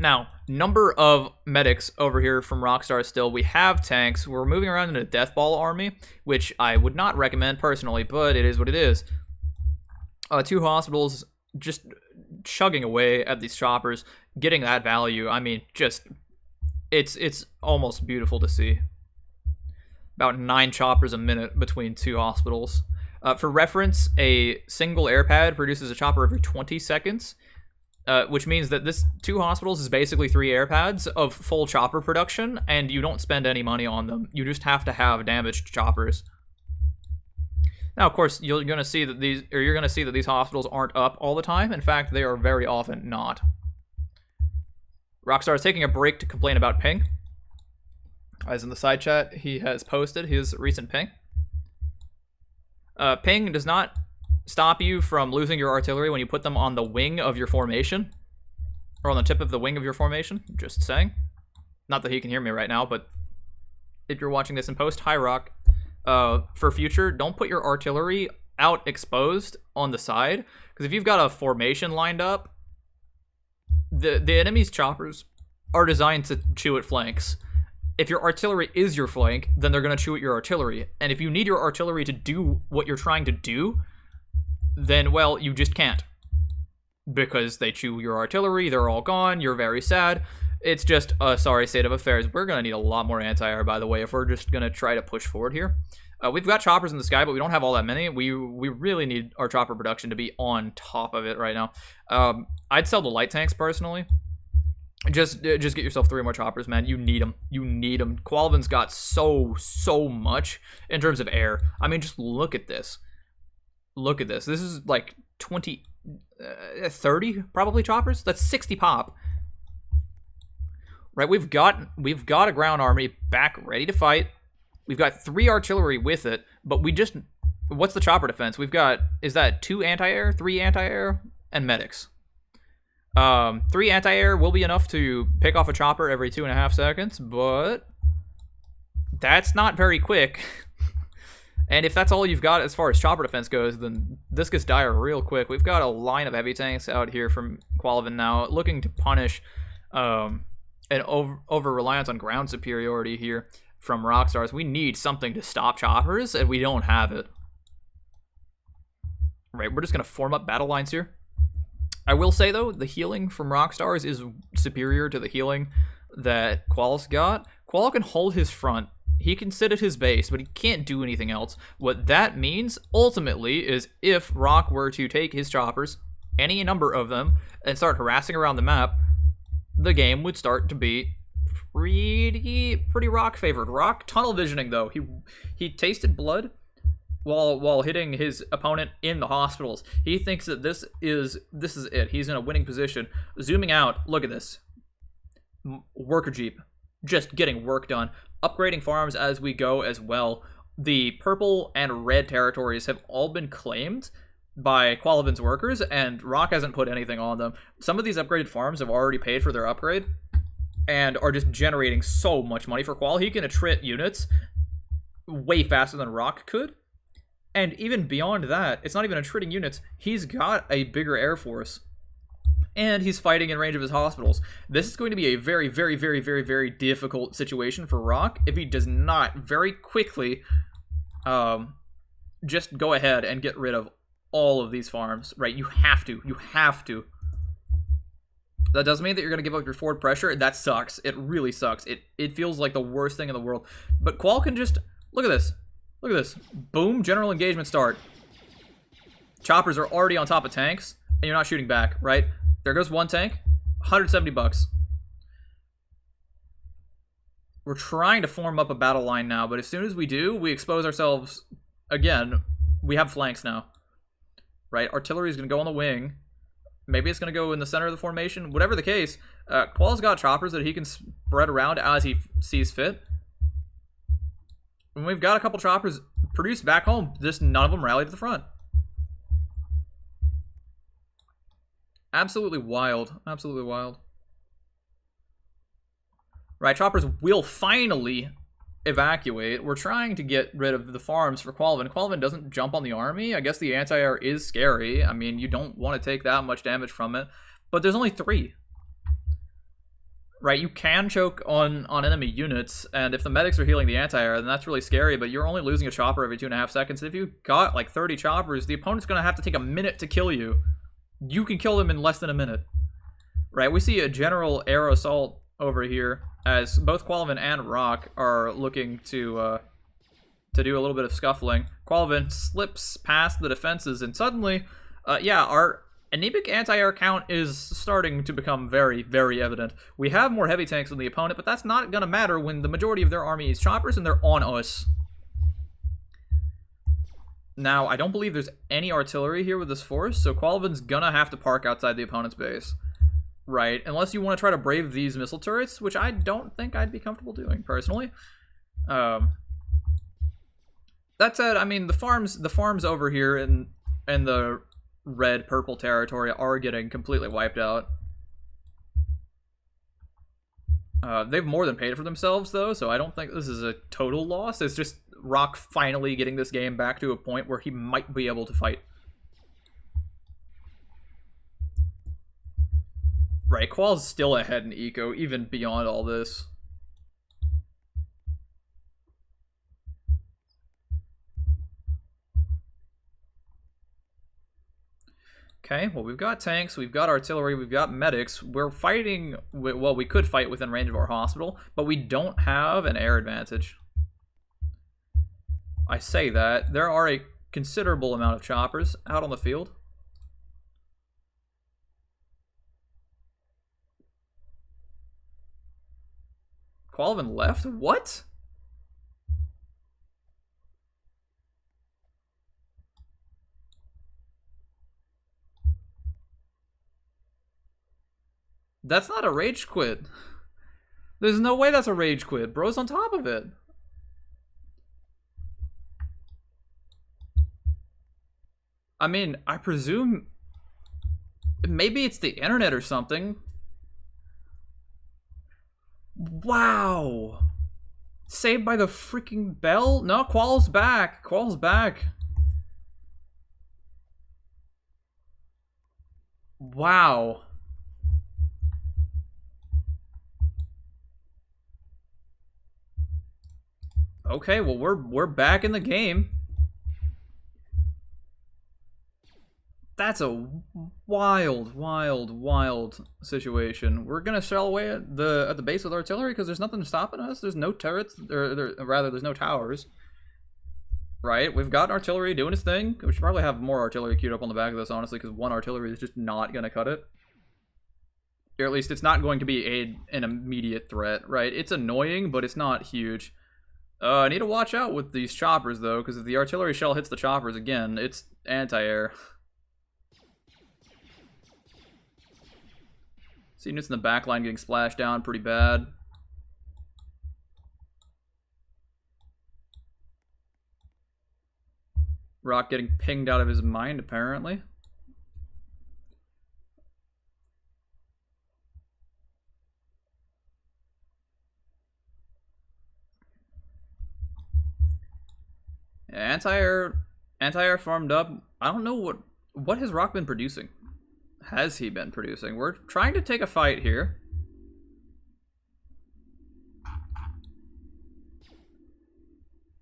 Now, number of medics over here from Rockstar still. We have tanks. We're moving around in a death ball army, which I would not recommend personally, but it is what it is. 2 hospitals just chugging away at these choppers, getting that value. I mean, just it's almost beautiful to see. About 9 choppers a minute between 2 hospitals. For reference, a single air pad produces a chopper every 20 seconds. Which means that this 2 hospitals is basically 3 air pads of full chopper production, and you don't spend any money on them. You just have to have damaged choppers. Now, of course, you're going to see that these hospitals aren't up all the time. In fact, they are very often not. Rockstar is taking a break to complain about ping. As in the side chat, he has posted his recent ping. Ping does not stop you from losing your artillery when you put them on the wing of your formation, or on the tip of the wing of your formation. Just saying. Not that he can hear me right now, but if you're watching this in post, hi Rock. For future, don't put your artillery out exposed on the side, because if you've got a formation lined up, the enemy's choppers are designed to chew at flanks. If your artillery is your flank, then they're going to chew at your artillery, and if you need your artillery to do what you're trying to do, then, well, you just can't. Because they chew your artillery, they're all gone, you're very sad. It's just a sorry state of affairs. We're going to need a lot more anti-air, by the way, if we're just going to try to push forward here. We've got choppers in the sky, but we don't have all that many. We really need our chopper production to be on top of it right now. I'd sell the light tanks, personally. Just get yourself 3 more choppers, man. You need them. You need them. Qalavan's got so much in terms of air. I mean, just look at this. Look at this. This is like 30 probably choppers. That's 60 pop. Right, we've got a ground army back ready to fight. We've got 3 artillery with it, but what's the chopper defense? We've got, is that 2 anti-air, 3 anti-air, and medics. 3 anti-air will be enough to pick off a chopper every 2.5 seconds, but that's not very quick. And if that's all you've got as far as chopper defense goes, then this gets dire real quick. We've got a line of heavy tanks out here from Qalavan now, looking to punish an over-reliance on ground superiority here from Rockstars. We need something to stop choppers, and we don't have it. Right, we're just going to form up battle lines here. I will say, though, the healing from Rockstars is superior to the healing that Qual's got. Qual can hold his front. He can sit at his base, but he can't do anything else. What that means, ultimately, is if Rock were to take his choppers, any number of them, and start harassing around the map, the game would start to be pretty Rock favored. Rock tunnel visioning, though. He tasted blood while hitting his opponent in the hospitals. He thinks that this is it. He's in a winning position. Zooming out, look at this. Worker Jeep. Just getting work done. Upgrading farms as we go as well. The purple and red territories have all been claimed by Qalavan's workers, and Rock hasn't put anything on them. Some of these upgraded farms have already paid for their upgrade and are just generating so much money for Qual. He can attrit units way faster than Rock could. And even beyond that, it's not even attriting units. He's got a bigger air force. And he's fighting in range of his hospitals. This is going to be a very, very, very, very, very difficult situation for Rock if he does not very quickly just go ahead and get rid of all of these farms, right? You have to. You have to. That doesn't mean that you're going to give up your forward pressure. That sucks. It really sucks. It feels like the worst thing in the world. But Qual can just... Look at this. Look at this. Boom. General engagement start. choppers are already on top of tanks, and you're not shooting back, right? There goes one tank, 170 bucks. We're trying to form up a battle line now, but as soon as we do, we expose ourselves again. We have flanks now, right? Artillery is going to go on the wing. Maybe it's going to go in the center of the formation. Whatever the case, Qual's got choppers that he can spread around as he sees fit. And we've got a couple choppers produced back home. Just none of them rallied to the front. Absolutely wild. Absolutely wild. Right, choppers will finally evacuate. We're trying to get rid of the farms for qalavan. Qalavan doesn't jump on the army. I guess the anti-air is scary. I mean, you don't want to take that much damage from it. But there's only 3. Right, you can choke on enemy units, and if the medics are healing the anti-air, then that's really scary, but you're only losing a chopper every 2.5 seconds. If you've got like 30 choppers, the opponent's going to have to take a minute to kill you. You can kill them in less than a minute. Right, we see a general air assault over here, as both qalavan and Rock are looking to do a little bit of scuffling. Qalavan slips past the defenses, and suddenly, yeah, our anemic anti-air count is starting to become very, very evident. We have more heavy tanks than the opponent, but that's not going to matter when the majority of their army is choppers and they're on us. Now, I don't believe there's any artillery here with this force, so qalavan's going to have to park outside the opponent's base. Right, unless you want to try to brave these missile turrets, which I don't think I'd be comfortable doing, personally. That said, I mean, the farms over here in the red-purple territory are getting completely wiped out. They've more than paid for themselves, though, so I don't think this is a total loss. It's just Rock finally getting this game back to a point where he might be able to fight. Right, Qual's still ahead in eco, even beyond all this. Okay, well, we've got tanks, we've got artillery, we've got medics. We're fighting, well, we could fight within range of our hospital, but we don't have an air advantage. I say that. There are a considerable amount of choppers out on the field. Qalavan left? What? That's not a rage quit. There's no way that's a rage quit. Bro's on top of it. I mean, I presume maybe it's the internet or something. Wow. Saved by the freaking bell? No, Qual's back. Qual's back. Wow. Okay, well, we're back in the game. That's a wild, wild, wild situation. We're gonna shell away at the base with artillery because there's nothing stopping us. There's no turrets, or rather, there's no towers. Right? We've got artillery doing its thing. We should probably have more artillery queued up on the back of this, honestly, because one artillery is just not gonna cut it. Or at least it's not going to be an immediate threat, right? It's annoying, but it's not huge. I need to watch out with these choppers, though, because if the artillery shell hits the choppers again, it's anti-air. See units in the back line getting splashed down pretty bad. Rock getting pinged out of his mind, apparently. Yeah, anti-air farmed up. I don't know what has Rock been producing. Has he been producing? We're trying to take a fight here.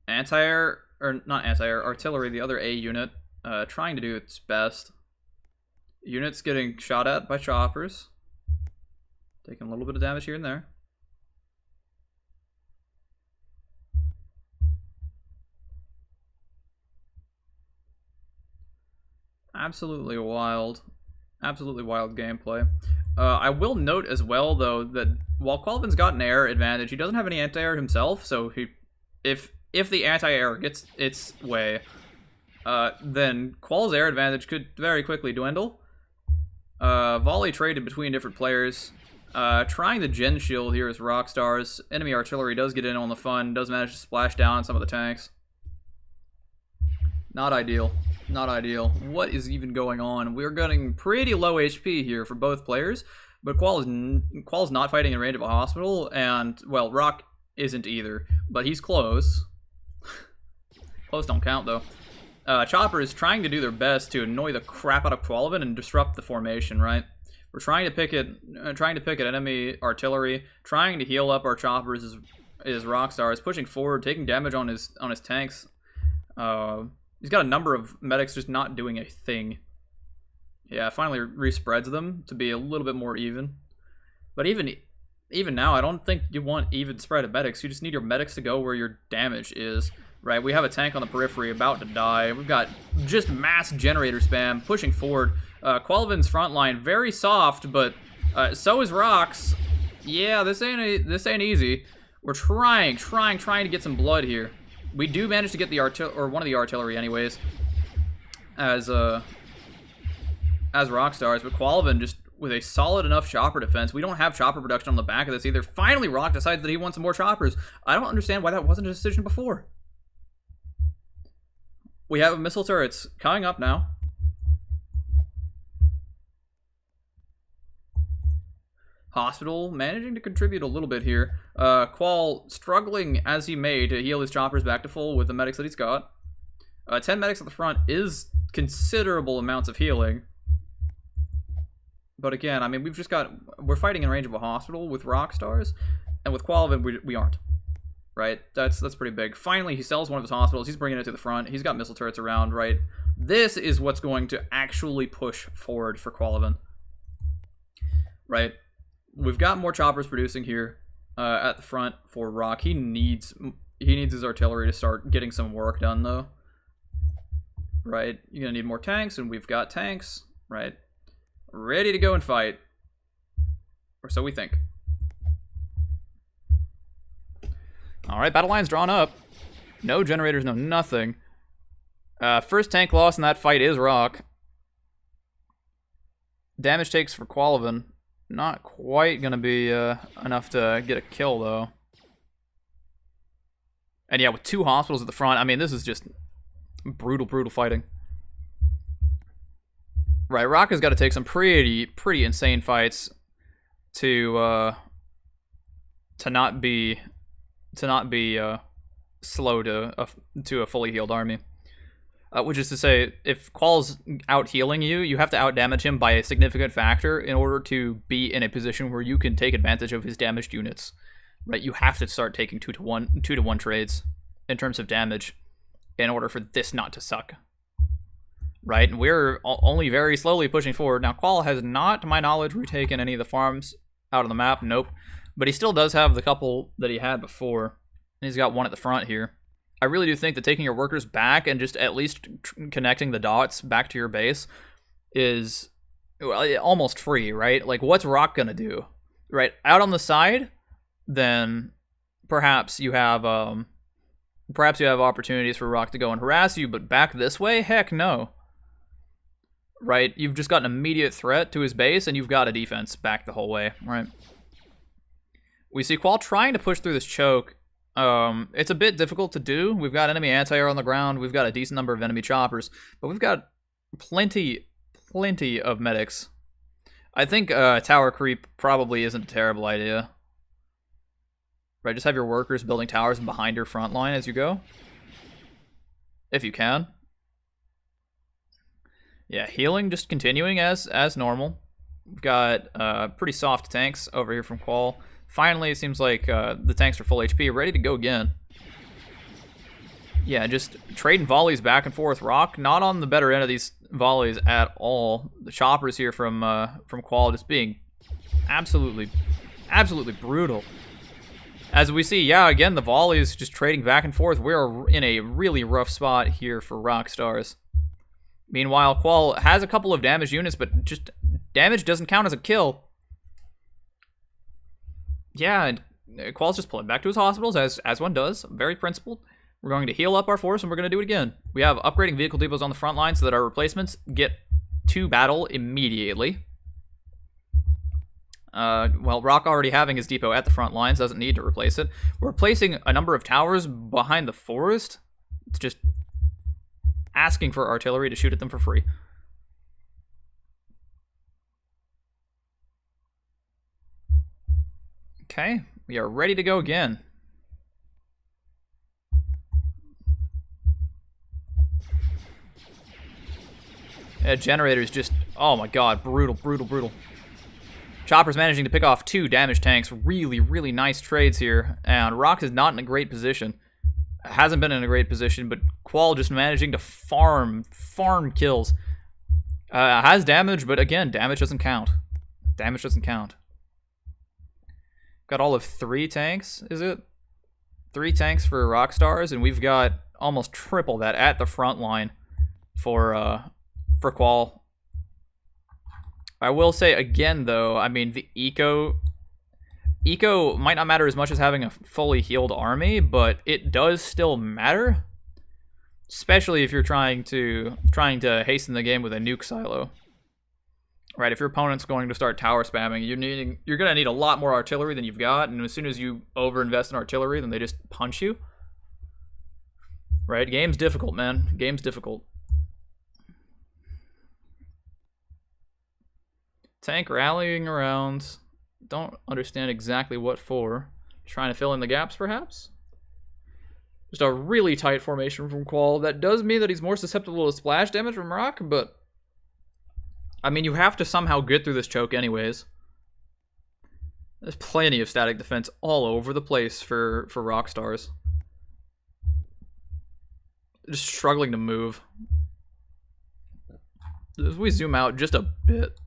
Anti-air, or not anti-air, artillery, the other A unit, trying to do its best. Units getting shot at by choppers. Taking a little bit of damage here and there. Absolutely wild. Absolutely wild gameplay. I will note as well, though, that while qalavan's got an air advantage, he doesn't have any anti-air himself, so if the anti-air gets its way, then Qual's air advantage could very quickly dwindle. Volley traded between different players. Trying the gen shield here is Rockstarz. Enemy artillery does get in on the fun, does manage to splash down some of the tanks. Not ideal. Not ideal. What is even going on? We're getting pretty low HP here for both players, but Qual's not fighting in range of a hospital, and, well, Rock isn't either, but he's close. Close don't count, though. Chopper is trying to do their best to annoy the crap out of qalavan and disrupt the formation, right? We're trying to pick at enemy artillery, trying to heal up our choppers is Rockstarz, pushing forward, taking damage on his tanks. He's got a number of medics just not doing a thing. Yeah, finally respreads them to be a little bit more even. But even now, I don't think you want even spread of medics. You just need your medics to go where your damage is. Right, we have a tank on the periphery about to die. We've got just mass generator spam pushing forward. qalavan's front line very soft, but so is Rock's. Yeah, this ain't easy. We're trying to get some blood here. We do manage to get the one of the artillery anyways, as Rockstarz, but qalavan just with a solid enough chopper defense. We don't have chopper production on the back of this either. Finally, Rock decides that he wants some more choppers. I don't understand why that wasn't a decision before. We have missile turrets coming up now. Hospital managing to contribute a little bit here. Qual struggling as he may to heal his choppers back to full with the medics that he's got. 10 medics at the front is considerable amounts of healing. But again, I mean, we're fighting in range of a hospital with Rockstarz, and with qalavan we aren't. Right? That's pretty big. Finally, he sells one of his hospitals. He's bringing it to the front. He's got missile turrets around, right? This is what's going to actually push forward for qalavan. Right? We've got more choppers producing here at the front for Rock. He needs his artillery to start getting some work done, though. Right? You're going to need more tanks, and we've got tanks, right? Ready to go and fight. Or so we think. Alright, battle line's drawn up. No generators, no nothing. First tank loss in that fight is Rock. Damage takes for qalavan. Not quite gonna be enough to get a kill, though. And yeah, with 2 hospitals at the front, I mean, this is just brutal fighting. Right, Rock has got to take some pretty insane fights to not be slow to a fully healed army. Which is to say, if Qual's out healing you, you have to out damage him by a significant factor in order to be in a position where you can take advantage of his damaged units. Right, you have to start taking 2-to-1 trades in terms of damage in order for this not to suck. Right, and we're only very slowly pushing forward. Now, Qual has not, to my knowledge, retaken any of the farms out of the map. Nope. But he still does have the couple that he had before. And he's got one at the front here. I really do think that taking your workers back and just at least connecting the dots back to your base is almost free, right? Like, what's Rock gonna do? Right, out on the side, then perhaps you have opportunities for Rock to go and harass you, but back this way, heck no. Right, you've just got an immediate threat to his base, and you've got a defense back the whole way, right? We see Qual trying to push through this choke. It's a bit difficult to do. We've got enemy anti-air on the ground. We've got a decent number of enemy choppers, but we've got plenty of medics. I think tower creep probably isn't a terrible idea. Right, just have your workers building towers behind your front line as you go, if you can. Yeah, healing just continuing as normal. We've got pretty soft tanks over here from Qual. Finally, it seems like the tanks are full HP, ready to go again. Yeah, just trading volleys back and forth. Rock not on the better end of these volleys at all. The choppers here from Qual just being absolutely brutal. As we see, yeah, again, the volleys just trading back and forth. We're in a really rough spot here for Rockstarz. Meanwhile, Qual has a couple of damaged units, but just damage doesn't count as a kill. Yeah, and Qual's just pulling back to his hospitals, as one does. Very principled. We're going to heal up our force, and we're going to do it again. We have upgrading vehicle depots on the front line so that our replacements get to battle immediately. Well, Rock already having his depot at the front lines doesn't need to replace it. We're placing a number of towers behind the forest. It's just asking for artillery to shoot at them for free. Okay, we are ready to go again. Generators just, oh my god, brutal, brutal, brutal. Chopper's managing to pick off 2 damage tanks. Really, really nice trades here. And Rock is not in a great position. Hasn't been in a great position, but Qual just managing to farm kills. Has damage, but again, damage doesn't count. Damage doesn't count. Got all of 3 tanks, is it? 3 tanks for Rockstarz, and we've got almost triple that at the front line for Qual. I will say again, though, I mean, the eco might not matter as much as having a fully healed army, but it does still matter, especially if you're trying to hasten the game with a nuke silo. Right, if your opponent's going to start tower spamming, you're going to need a lot more artillery than you've got, and as soon as you overinvest in artillery, then they just punch you. Right, game's difficult, man. Game's difficult. Tank rallying around. Don't understand exactly what for. Trying to fill in the gaps, perhaps? Just a really tight formation from Qual. That does mean that he's more susceptible to splash damage from Rock, but I mean, you have to somehow get through this choke anyways. There's plenty of static defense all over the place for Rockstarz. Just struggling to move. As we zoom out just a bit,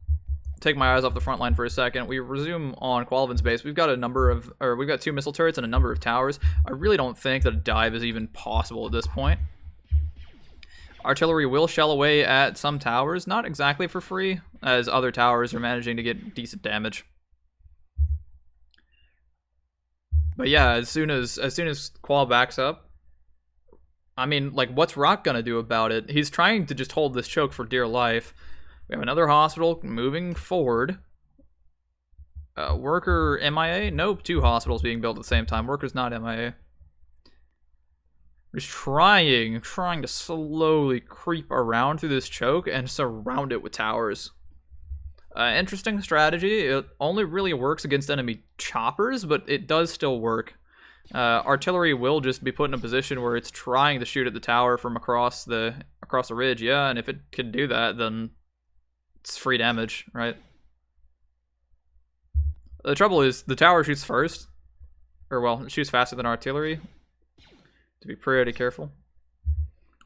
take my eyes off the front line for a second, we resume on qalavan's base. We've got we've got 2 missile turrets and a number of towers. I really don't think that a dive is even possible at this point. Artillery will shell away at some towers, not exactly for free, as other towers are managing to get decent damage. But yeah, as soon as Qual backs up, I mean, like, what's Rock gonna do about it? He's trying to just hold this choke for dear life. We have another hospital moving forward. Worker MIA? Nope, 2 hospitals being built at the same time. Worker's not MIA. Just trying to slowly creep around through this choke and surround it with towers. Interesting strategy. It only really works against enemy choppers, but it does still work. Artillery will just be put in a position where it's trying to shoot at the tower from across the ridge, yeah, and if it can do that, then it's free damage, right? The trouble is, the tower shoots first. Or, well, it shoots faster than artillery. To be pretty careful.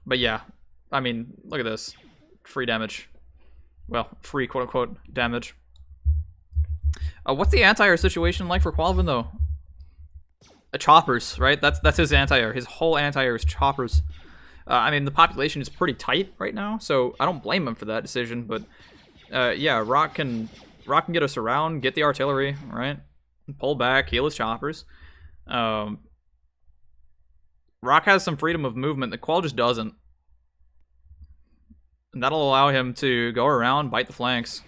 But yeah, I mean, look at this. Free damage. Well, free quote-unquote damage. What's the anti-air situation like for qalavan, though? Choppers, right? That's his anti-air. His whole anti-air is choppers. I mean, the population is pretty tight right now, so I don't blame him for that decision, but yeah, Rock can get us around, get the artillery, right? Pull back, heal his choppers. Rock has some freedom of movement that Qual just doesn't. And that'll allow him to go around, bite the flanks.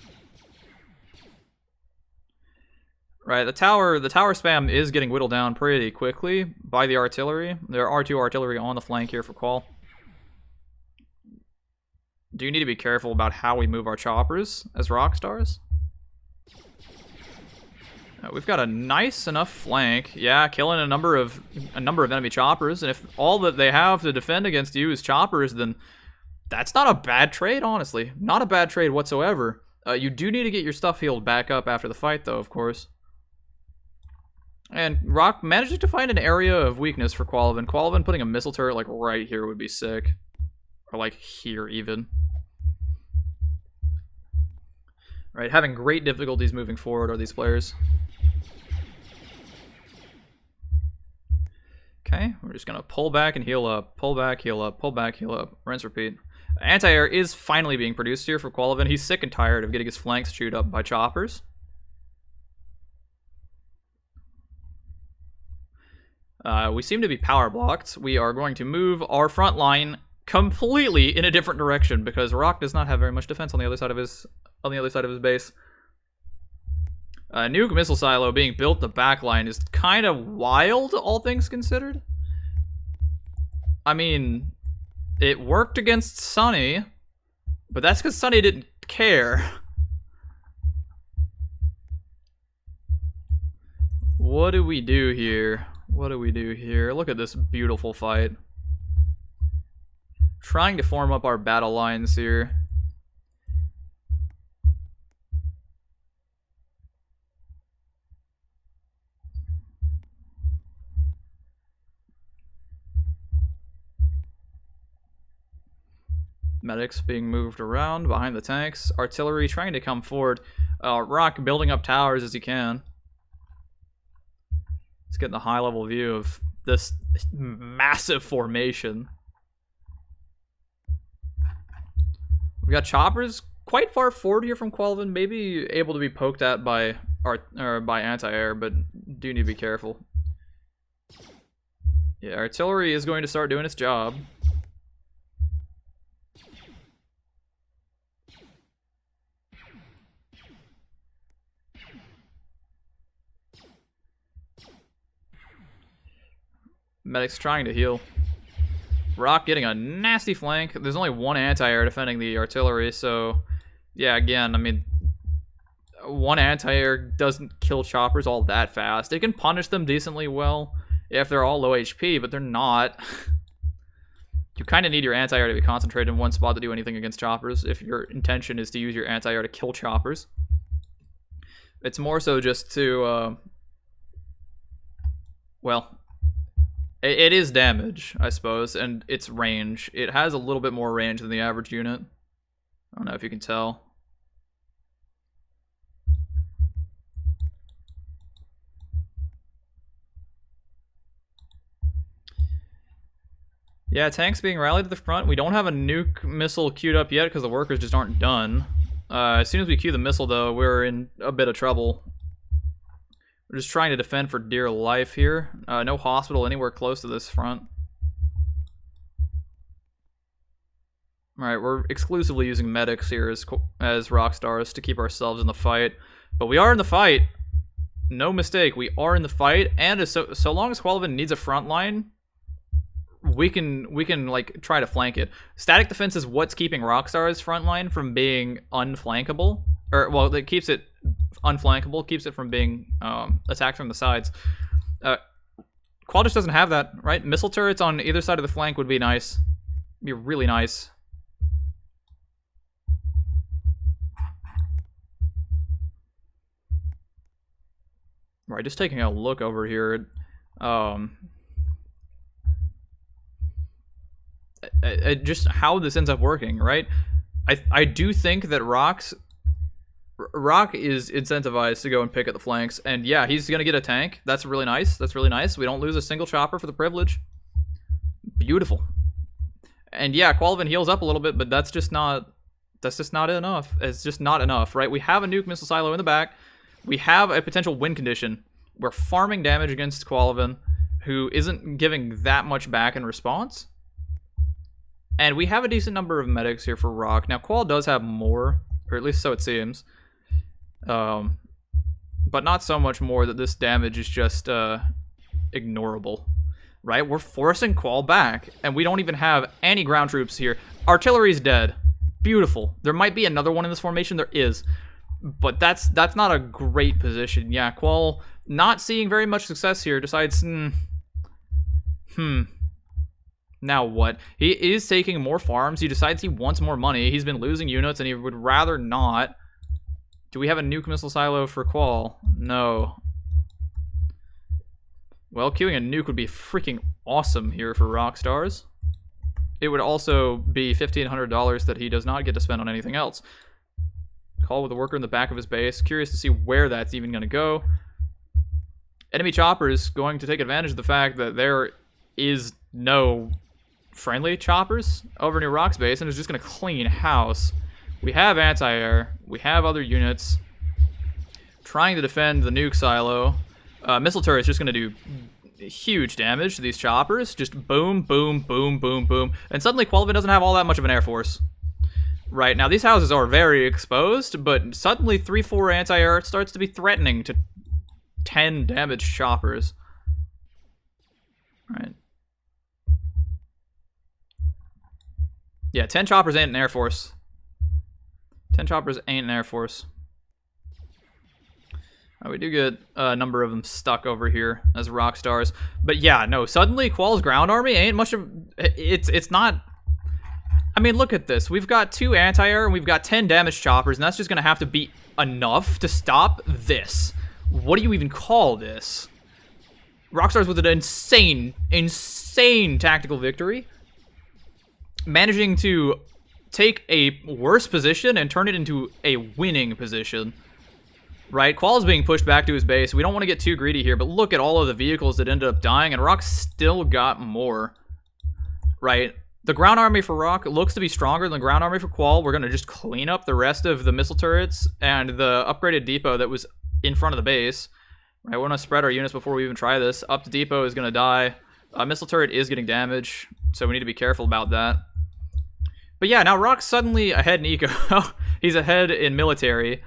Right, the tower spam is getting whittled down pretty quickly by the artillery. There are 2 artillery on the flank here for Qual. Do you need to be careful about how we move our choppers as Rockstarz? We've got a nice enough flank. Yeah, killing a number of enemy choppers, and if all that they have to defend against you is choppers, then that's not a bad trade, honestly. Not a bad trade whatsoever. You do need to get your stuff healed back up after the fight, though, of course. And Rock managing to find an area of weakness for qalavan. Qalavan putting a missile turret like right here would be sick. Or like here even. Right, having great difficulties moving forward are these players. Okay, we're just gonna pull back and heal up, pull back, heal up, pull back, heal up, rinse, repeat. Anti-air is finally being produced here for qalavan. He's sick and tired of getting his flanks chewed up by choppers. We seem to be power blocked. We are going to move our front line completely in a different direction because Rock does not have very much defense on the other side of his base. Nuke missile silo being built the back line is kind of wild, all things considered. I mean, it worked against Sunny, but that's because Sunny didn't care. What do we do here? What do we do here? Look at this beautiful fight. Trying to form up our battle lines here. Medics being moved around behind the tanks. Artillery trying to come forward. Rock building up towers as he can. Let's get a high-level view of this massive formation. We got choppers quite far forward here from qalavan, maybe able to be poked at by anti-air, but do need to be careful. Yeah, artillery is going to start doing its job. Medics trying to heal. Rock getting a nasty flank. There's only one anti-air defending the artillery, so yeah, again, I mean, one anti-air doesn't kill choppers all that fast. It can punish them decently well if they're all low HP, but they're not. You kind of need your anti-air to be concentrated in one spot to do anything against choppers if your intention is to use your anti-air to kill choppers. It's more so just to, well, it is damage, I suppose, and it's range. It has a little bit more range than the average unit. I don't know if you can tell. Yeah, tanks being rallied to the front. We don't have a nuke missile queued up yet because the workers just aren't done. As soon as we queue the missile, though, we're in a bit of trouble. We're just trying to defend for dear life here. No hospital anywhere close to this front. Alright, we're exclusively using medics here as Rockstarz to keep ourselves in the fight. But we are in the fight. No mistake, we are in the fight. And so long as qalavan needs a front line, we can like try to flank it. Static defense is what's keeping Rockstar's front line from being unflankable. Or, well, it keeps it unflankable, keeps it from being attacked from the sides. Qual just doesn't have that, right? Missile turrets on either side of the flank would be nice. Be really nice. Right, just taking a look over here. Just how this ends up working, right? I do think that Rock is incentivized to go and pick at the flanks, and yeah, he's gonna get a tank. That's really nice. That's really nice. We don't lose a single chopper for the privilege. Beautiful. And yeah, qalavan heals up a little bit, but that's just not enough. It's just not enough, right? We have a nuke missile silo in the back. We have a potential win condition. We're farming damage against qalavan, who isn't giving that much back in response. And we have a decent number of medics here for Rock. Now, Qual does have more, or at least so it seems. But not so much more that this damage is just ignorable, right? We're forcing Qual back, and we don't even have any ground troops here. Artillery's dead. Beautiful. There might be another one in this formation. There is. But that's not a great position. Yeah, Qual, not seeing very much success here, decides, now what? He is taking more farms. He decides he wants more money. He's been losing units, and he would rather not. Do we have a nuke missile silo for Qual? No. Well, queuing a nuke would be freaking awesome here for Rockstarz. It would also be $1,500 that he does not get to spend on anything else. Call with a worker in the back of his base. Curious to see where that's even going to go. Enemy chopper is going to take advantage of the fact that there is no friendly choppers over near Rock's base and is just going to clean house. We have anti-air. We have other units trying to defend the nuke silo. Missile turret's just going to do huge damage to these choppers. Just boom, boom, boom, boom, boom. And suddenly qalavan doesn't have all that much of an air force. Right, now these houses are very exposed, but suddenly 3-4 anti-air starts to be threatening to 10 damaged choppers. Right. Yeah, 10 choppers ain't an air force. 10 choppers ain't an air force. We do get a number of them stuck over here as Rockstars. But yeah, no, suddenly Qual's ground army ain't much of... It's not... I mean, look at this. We've got 2 anti-air and we've got 10 damage choppers, and that's just going to have to be enough to stop this. What do you even call this? Rockstars with an insane, insane tactical victory. Managing to take a worse position and turn it into a winning position. Right, Qual's being pushed back to his base. We don't want to get too greedy here, but look at all of the vehicles that ended up dying, and Rock still got more. Right, the ground army for Rock looks to be stronger than the ground army for Qual. We're going to just clean up the rest of the missile turrets and the upgraded depot that was in front of the base. Right, we want to spread our units before we even try this. Up to depot is going to die. Missile turret is getting damage, so we need to be careful about that. But yeah, now Rock's suddenly ahead in eco. He's ahead in military.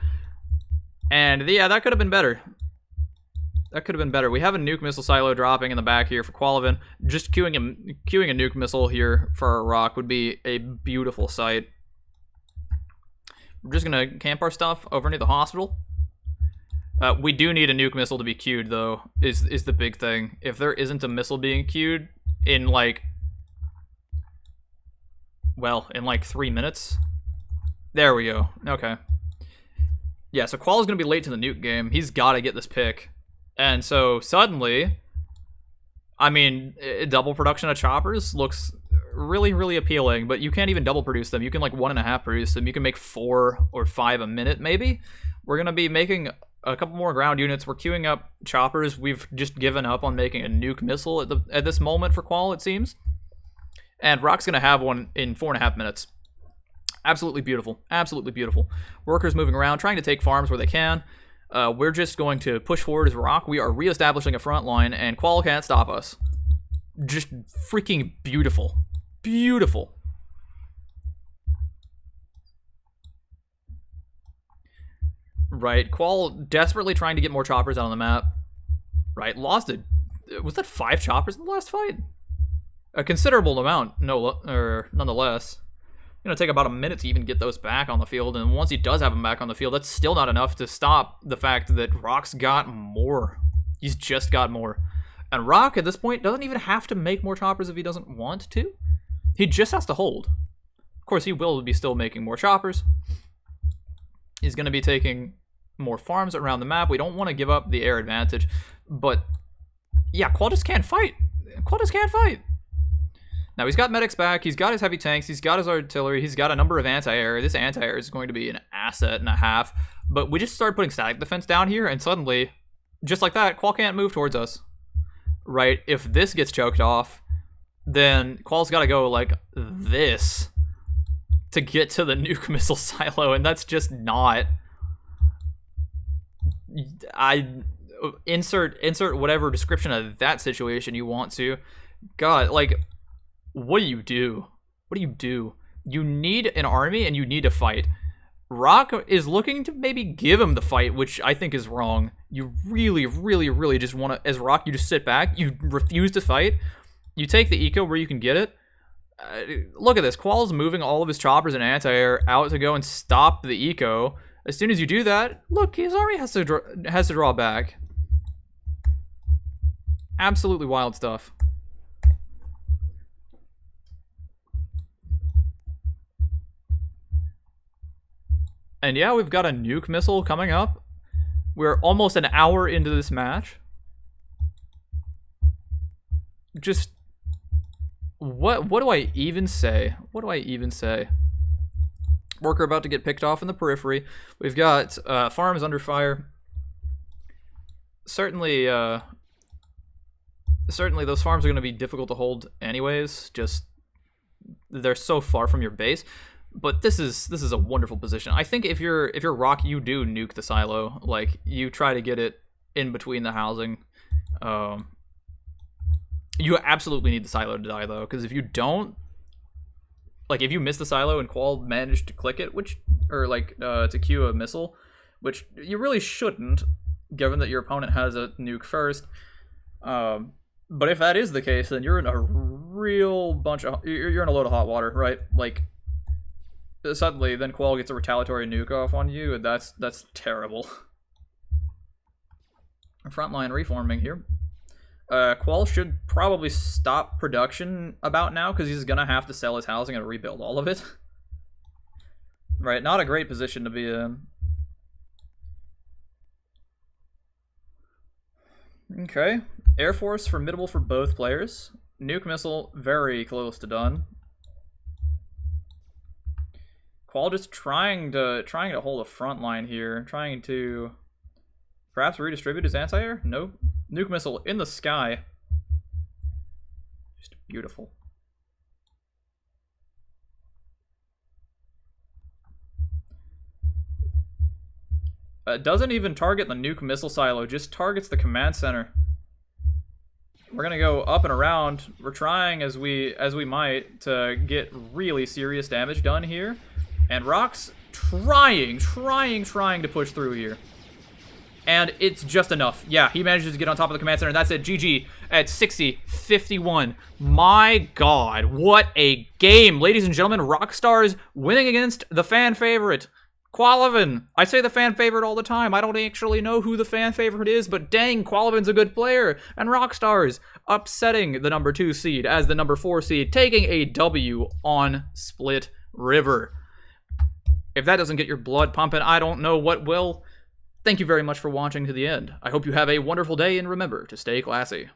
And yeah, that could have been better. That could have been better. We have a nuke missile silo dropping in the back here for qalavan. Just queuing a nuke missile here for our Rock would be a beautiful sight. We're just going to camp our stuff over near the hospital. We do need a nuke missile to be queued, though, is the big thing. If there isn't a missile being queued in, like... Well, in like 3 minutes. There we go. Okay. Yeah, so Qual is going to be late to the nuke game. He's got to get this pick. And so suddenly, I mean, double production of choppers looks really, really appealing, but you can't even double produce them. You can like 1.5 produce them. You can make 4 or 5 a minute, maybe. We're going to be making a couple more ground units. We're queuing up choppers. We've just given up on making a nuke missile at this moment for Qual, it seems. And Rock's going to have one in 4.5 minutes. Absolutely beautiful. Absolutely beautiful. Workers moving around, trying to take farms where they can. We're just going to push forward as Rock. We are reestablishing a front line, and Qual can't stop us. Just freaking beautiful. Beautiful. Right, Qual desperately trying to get more choppers out on the map. Right, lost it. Was that 5 choppers in the last fight? A considerable amount, nonetheless. Going to take about a minute to even get those back on the field, and once he does have them back on the field, that's still not enough to stop the fact that Rock's got more. He's just got more. And Rock, at this point, doesn't even have to make more choppers if he doesn't want to. He just has to hold. Of course, he will be still making more choppers. He's going to be taking more farms around the map. We don't want to give up the air advantage, but yeah, Qual just can't fight. Qual just can't fight. Now, he's got medics back, he's got his heavy tanks, he's got his artillery, he's got a number of anti-air. This anti-air is going to be an asset and a half. But we just started putting static defense down here, and suddenly, just like that, Qual can't move towards us. Right? If this gets choked off, then Qual's got to go like this to get to the nuke missile silo, and that's just not... Insert whatever description of that situation you want to. God, like... What do you do? What do you do? You need an army and you need to fight. Rock is looking to maybe give him the fight, which I think is wrong. You really, really, really just want to, as Rock, you just sit back. You refuse to fight. You take the eco where you can get it. Look at this. Qual's moving all of his choppers and anti-air out to go and stop the eco. As soon as you do that, look, his army has to draw back. Absolutely wild stuff. And yeah, we've got a nuke missile coming up. We're almost an hour into this match. Just... What do I even say? What do I even say? Worker about to get picked off in the periphery. We've got farms under fire. Certainly those farms are going to be difficult to hold anyways. Just they're so far from your base. But this is a wonderful position. I think if you're Rock, you do nuke the silo. Like, you try to get it in between the housing. You absolutely need the silo to die, though, because if you don't, like, if you miss the silo and Qual managed to click it, to queue a missile, which you really shouldn't, given that your opponent has a nuke first. But if that is the case, then you're in a you're in a load of hot water, right? Like, suddenly, then Qual gets a retaliatory nuke off on you, and that's terrible. Frontline reforming here. Qual should probably stop production about now, because he's gonna have to sell his housing and rebuild all of it. Right, not a great position to be in. Okay, Air Force formidable for both players. Nuke missile very close to done. Qual just trying to hold a front line here, trying to perhaps redistribute his anti-air. Nope. Nuke missile in the sky. Just beautiful. Doesn't even target the nuke missile silo, just targets the command center. We're gonna go up and around. We're trying as we might to get really serious damage done here. And Rock's trying to push through here. And it's just enough. Yeah, he manages to get on top of the command center. That's it. GG at 60-51. My God, what a game. Ladies and gentlemen, Rockstarz winning against the fan favorite, qalavan. I say the fan favorite all the time. I don't actually know who the fan favorite is, but dang, qalavan's a good player. And Rockstarz upsetting the number 2 seed as the number 4 seed, taking a W on Split River. If that doesn't get your blood pumping, I don't know what will. Thank you very much for watching to the end. I hope you have a wonderful day, and remember to stay classy.